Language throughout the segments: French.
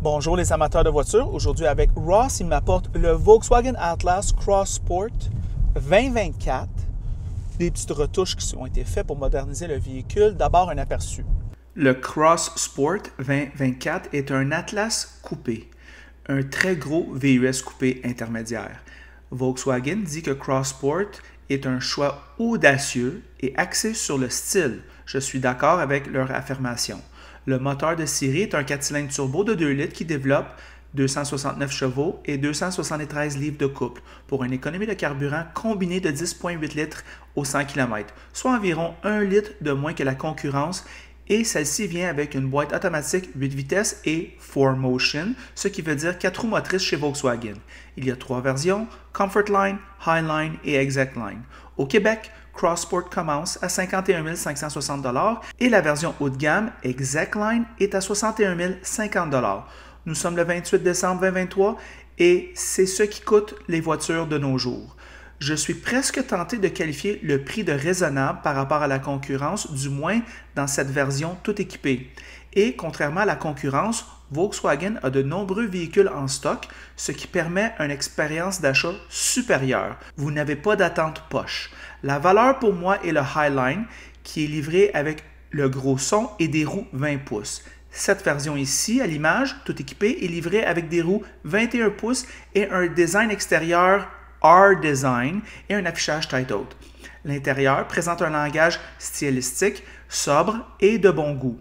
Bonjour les amateurs de voitures. Aujourd'hui avec Ross, il m'apporte le Volkswagen Atlas Cross Sport 2024. Des petites retouches qui ont été faites pour moderniser le véhicule. D'abord un aperçu. Le Cross Sport 2024 est un Atlas coupé, un très gros VUS coupé intermédiaire. Volkswagen dit que Cross Sport est un choix audacieux et axé sur le style. Je suis d'accord avec leur affirmation. Le moteur de série est un 4 cylindres turbo de 2 litres qui développe 269 chevaux et 273 livres de couple pour une économie de carburant combinée de 10,8 litres au 100 km, soit environ 1 litre de moins que la concurrence, et celle-ci vient avec une boîte automatique 8 vitesses et 4Motion, ce qui veut dire 4 roues motrices chez Volkswagen. Il y a 3 versions, Comfortline, Highline et Exactline. Au Québec, Cross Sport commence à 51 560 $ et la version haut de gamme, Exactline, est à 61 050 $. Nous sommes le 28 décembre 2023 et c'est ce qui coûte les voitures de nos jours. Je suis presque tenté de qualifier le prix de raisonnable par rapport à la concurrence, du moins dans cette version tout équipée. Et contrairement à la concurrence, Volkswagen a de nombreux véhicules en stock, ce qui permet une expérience d'achat supérieure. Vous n'avez pas d'attente poche. La valeur pour moi est le Highline, qui est livré avec le gros son et des roues 20 pouces. Cette version ici, à l'image, tout équipée, est livrée avec des roues 21 pouces et un design extérieur R-Design et un affichage Tight-Out. L'intérieur présente un langage stylistique, sobre et de bon goût.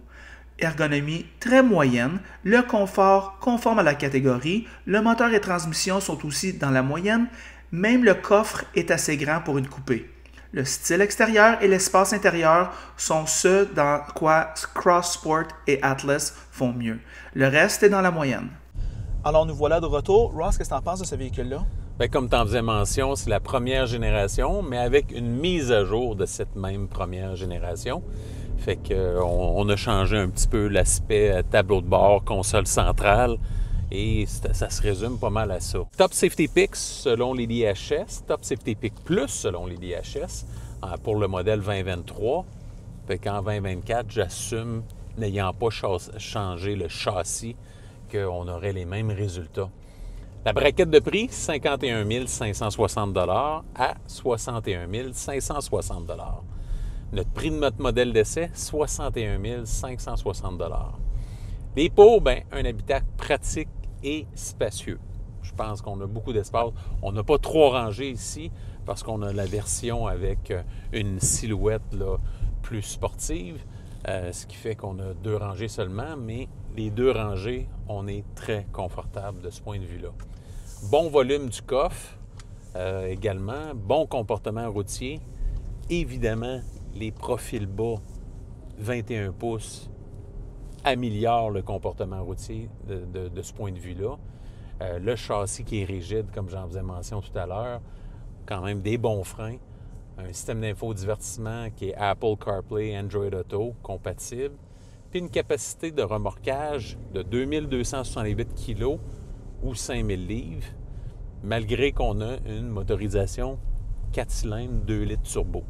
Ergonomie très moyenne, le confort conforme à la catégorie, le moteur et transmission sont aussi dans la moyenne, même le coffre est assez grand pour une coupée. Le style extérieur et l'espace intérieur sont ceux dans quoi Cross Sport et Atlas font mieux. Le reste est dans la moyenne. Alors nous voilà de retour. Ross, qu'est-ce que tu en penses de ce véhicule-là? Bien, comme tu en faisais mention, c'est la première génération, mais avec une mise à jour de cette même première génération. Fait qu'on a changé un petit peu l'aspect tableau de bord, console centrale, et ça se résume pas mal à ça. Top Safety Pick selon les DHS, Top Safety Pick Plus selon les DHS pour le modèle 2023. Fait qu'en 2024, j'assume, n'ayant pas changé le châssis, qu'on aurait les mêmes résultats. La braquette de prix, 51 560 $ à 61 560 $. Notre prix de notre modèle d'essai, 61 560 $. Les pots, bien, un habitat pratique et spacieux. Je pense qu'on a beaucoup d'espace. On n'a pas 3 rangées ici parce qu'on a la version avec une silhouette là, plus sportive, ce qui fait qu'on a 2 rangées seulement, mais les 2 rangées, on est très confortable de ce point de vue-là. Bon volume du coffre également, bon comportement routier. Évidemment, les profils bas 21 pouces améliorent le comportement routier de ce point de vue-là. Le châssis qui est rigide, comme j'en faisais mention tout à l'heure, quand même des bons freins. Un système d'infodivertissement qui est Apple CarPlay, Android Auto compatible. Puis une capacité de remorquage de 2268 kg ou 5000 livres, malgré qu'on a une motorisation 4 cylindres 2 litres turbo.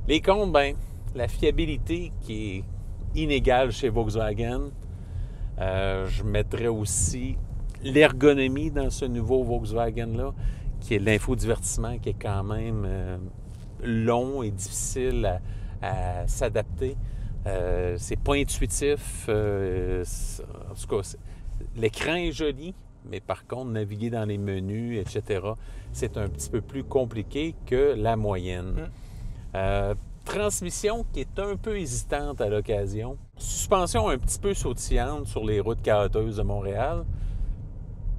Les comptes, bien, la fiabilité qui est inégale chez Volkswagen. Je mettrais aussi l'ergonomie dans ce nouveau Volkswagen-là, qui est l'infodivertissement qui est quand même long et difficile à s'adapter. C'est pas intuitif. En tout cas, l'écran est joli, mais par contre, naviguer dans les menus, etc., c'est un petit peu plus compliqué que la moyenne. Transmission qui est un peu hésitante à l'occasion. Suspension un petit peu sautillante sur les routes caoteuses de Montréal.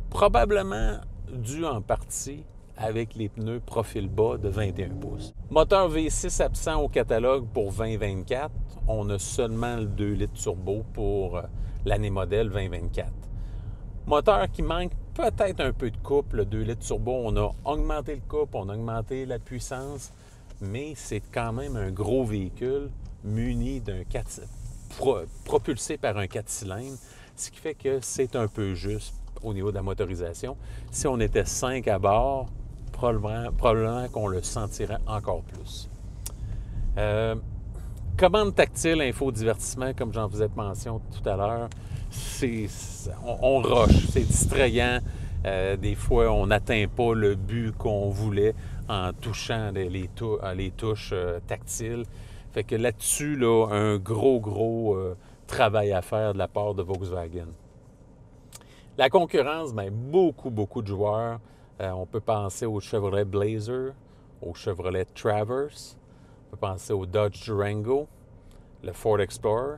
Probablement dû en partie avec les pneus profil bas de 21 pouces. Moteur V6 absent au catalogue pour 2024. On a seulement le 2 litres turbo pour l'année modèle 2024. Moteur qui manque peut-être un peu de couple, le 2 litres turbo. On a augmenté le couple, on a augmenté la puissance, mais c'est quand même un gros véhicule muni d'un propulsé par un 4 cylindres, ce qui fait que c'est un peu juste au niveau de la motorisation. Si on était 5 à bord, probablement qu'on le sentirait encore plus. Commande tactile, infodivertissement, comme j'en faisais mention tout à l'heure, on rush, c'est distrayant. Des fois, on n'atteint pas le but qu'on voulait en touchant les touches tactiles. Fait que là-dessus, là, un gros travail à faire de la part de Volkswagen. La concurrence, bien, beaucoup de joueurs. On peut penser au Chevrolet Blazer, au Chevrolet Traverse, on peut penser au Dodge Durango, le Ford Explorer,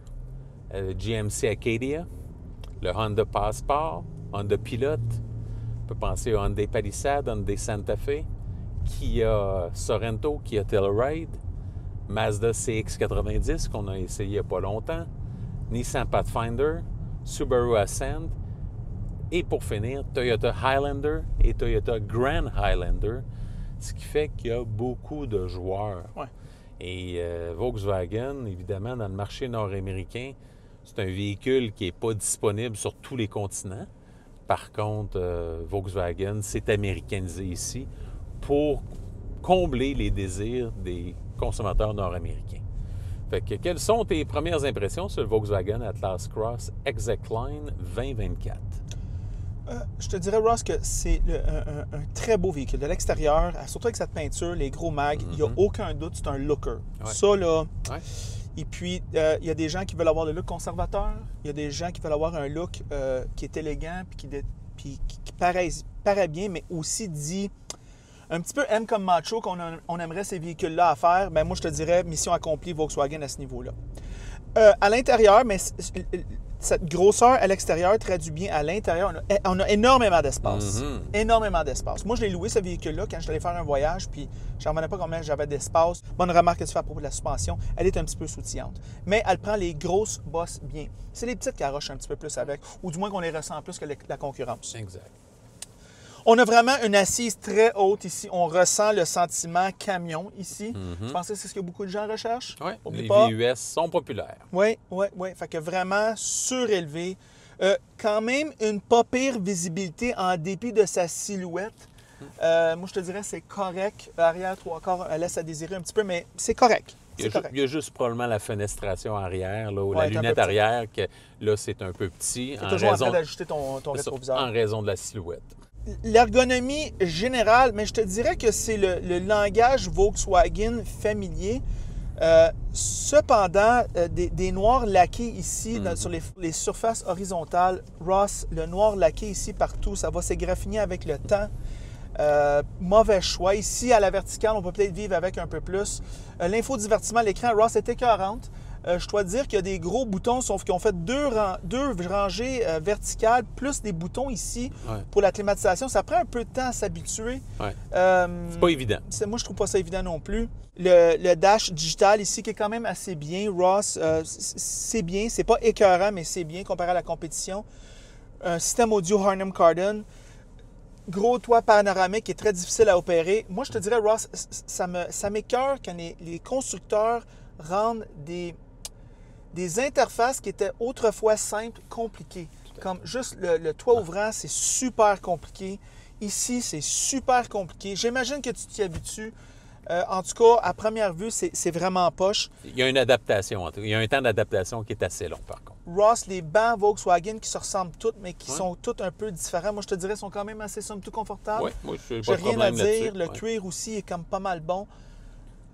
le GMC Acadia, le Honda Passport, Honda Pilot. On peut penser au Hyundai Palisade, Hyundai Santa Fe, Kia Sorento, Kia Telluride, Mazda CX-90 qu'on a essayé il n'y a pas longtemps, Nissan Pathfinder, Subaru Ascent et pour finir, Toyota Highlander et Toyota Grand Highlander, ce qui fait qu'il y a beaucoup de joueurs. Ouais. Et Volkswagen, évidemment, dans le marché nord-américain, c'est un véhicule qui n'est pas disponible sur tous les continents. Par contre, Volkswagen s'est américanisé ici pour combler les désirs des consommateurs nord-américains. Fait que, quelles sont tes premières impressions sur le Volkswagen Atlas Cross Executive 2024? Je te dirais, Ross, que c'est un très beau véhicule. De l'extérieur, surtout avec cette peinture, les gros mags, il n'y a aucun doute, c'est un looker. Ouais. Ça, là... Ouais. Et puis, il y a des gens qui veulent avoir le look conservateur. Il y a des gens qui veulent avoir un look qui est élégant puis qui paraît bien, mais aussi dit un petit peu M comme macho qu'on aimerait ces véhicules-là à faire. Bien, moi, je te dirais mission accomplie Volkswagen à ce niveau-là. À l'intérieur, mais cette grosseur à l'extérieur traduit bien à l'intérieur. On a énormément d'espace. Énormément d'espace. Moi, je l'ai loué, ce véhicule-là, quand je suis allé faire un voyage, puis je n'en revenais pas combien j'avais d'espace. Bonne remarque que tu fais à propos de la suspension. Elle est un petit peu sautillante. Mais elle prend les grosses bosses bien. C'est les petites qui arrochent un petit peu plus avec, ou du moins qu'on les ressent plus que la concurrence. Exact. On a vraiment une assise très haute ici. On ressent le sentiment camion ici. Je pense que c'est ce que beaucoup de gens recherchent. Oui, les VUS sont populaires. Oui. Fait que vraiment surélevé. Quand même une pas pire visibilité en dépit de sa silhouette. Moi, je te dirais c'est correct. Arrière, 3/4, elle laisse à désirer un petit peu, mais c'est correct. Il y a juste probablement la fenestration arrière, là, ou Ouais, la lunette arrière, que là, c'est un peu petit. Tu es toujours en train d'ajuster ton rétroviseur. En raison de la silhouette. L'ergonomie générale, mais je te dirais que c'est le langage Volkswagen familier. Cependant, des noirs laqués ici sur les surfaces horizontales, Ross, le noir laqué ici partout, ça va s'égraffiner avec le temps. Mauvais choix. Ici, à la verticale, on peut peut-être vivre avec un peu plus. L'infodivertissement à l'écran, Ross, est écœurante. Je dois te dire qu'il y a des gros boutons, sauf qu'ils ont fait deux rangées verticales, plus des boutons ici pour la climatisation. Ça prend un peu de temps à s'habituer. Ouais. C'est pas évident. Moi, je trouve pas ça évident non plus. Le dash digital ici, qui est quand même assez bien. Ross, c'est bien. C'est pas écœurant, mais c'est bien comparé à la compétition. Un système audio Harman Kardon. Gros toit panoramique qui est très difficile à opérer. Moi, je te dirais, Ross, ça m'écœure quand les constructeurs rendent des interfaces qui étaient autrefois simples, compliquées. Comme juste le toit ouvrant, c'est super compliqué. Ici, c'est super compliqué. J'imagine que tu t'y habitues. En tout cas, à première vue, c'est vraiment poche. Il y a une adaptation. Il y a un temps d'adaptation qui est assez long, par contre. Ross, les bancs Volkswagen qui se ressemblent toutes, mais qui sont toutes un peu différents. Moi, je te dirais, sont quand même assez somme tout confortables. Oui, moi, je n'ai J'ai pas de rien à problème là-dessus. dire. Le cuir aussi est comme pas mal bon.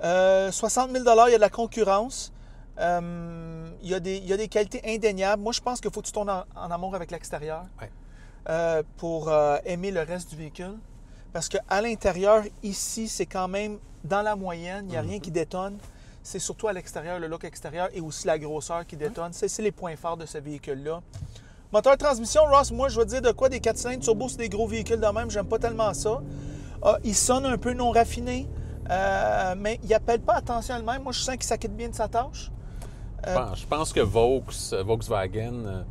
60 000 $, il y a de la concurrence. Il y a des qualités indéniables. Moi, je pense qu'il faut que tu tournes en amour avec l'extérieur pour aimer le reste du véhicule. Parce qu'à l'intérieur, ici, c'est quand même dans la moyenne. Il n'y a rien qui détonne. C'est surtout à l'extérieur, le look extérieur et aussi la grosseur qui détonne. C'est les points forts de ce véhicule-là. Moteur transmission, Ross, moi, je veux dire de quoi? Des 4 cylindres turbo, c'est des gros véhicules de même. J'aime pas tellement ça. Il sonne un peu non raffiné, mais il n'appelle pas attention à lui-même. Moi, je sens qu'il s'acquitte bien de sa tâche. Je pense que Volkswagen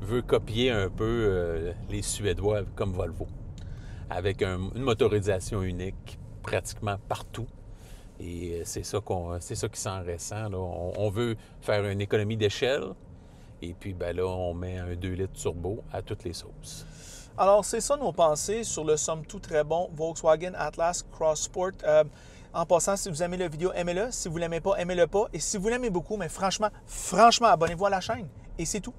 veut copier un peu les Suédois comme Volvo, avec une motorisation unique pratiquement partout. Et c'est ça qui s'en ressent. Là. On veut faire une économie d'échelle, et puis ben là, on met un 2 litres turbo à toutes les sauces. Alors, c'est ça nos pensées sur le somme tout très bon Volkswagen Atlas Cross Sport. En passant, si vous aimez la vidéo, aimez-le. Si vous ne l'aimez pas, aimez-le pas. Et si vous l'aimez beaucoup, mais franchement, abonnez-vous à la chaîne. Et c'est tout.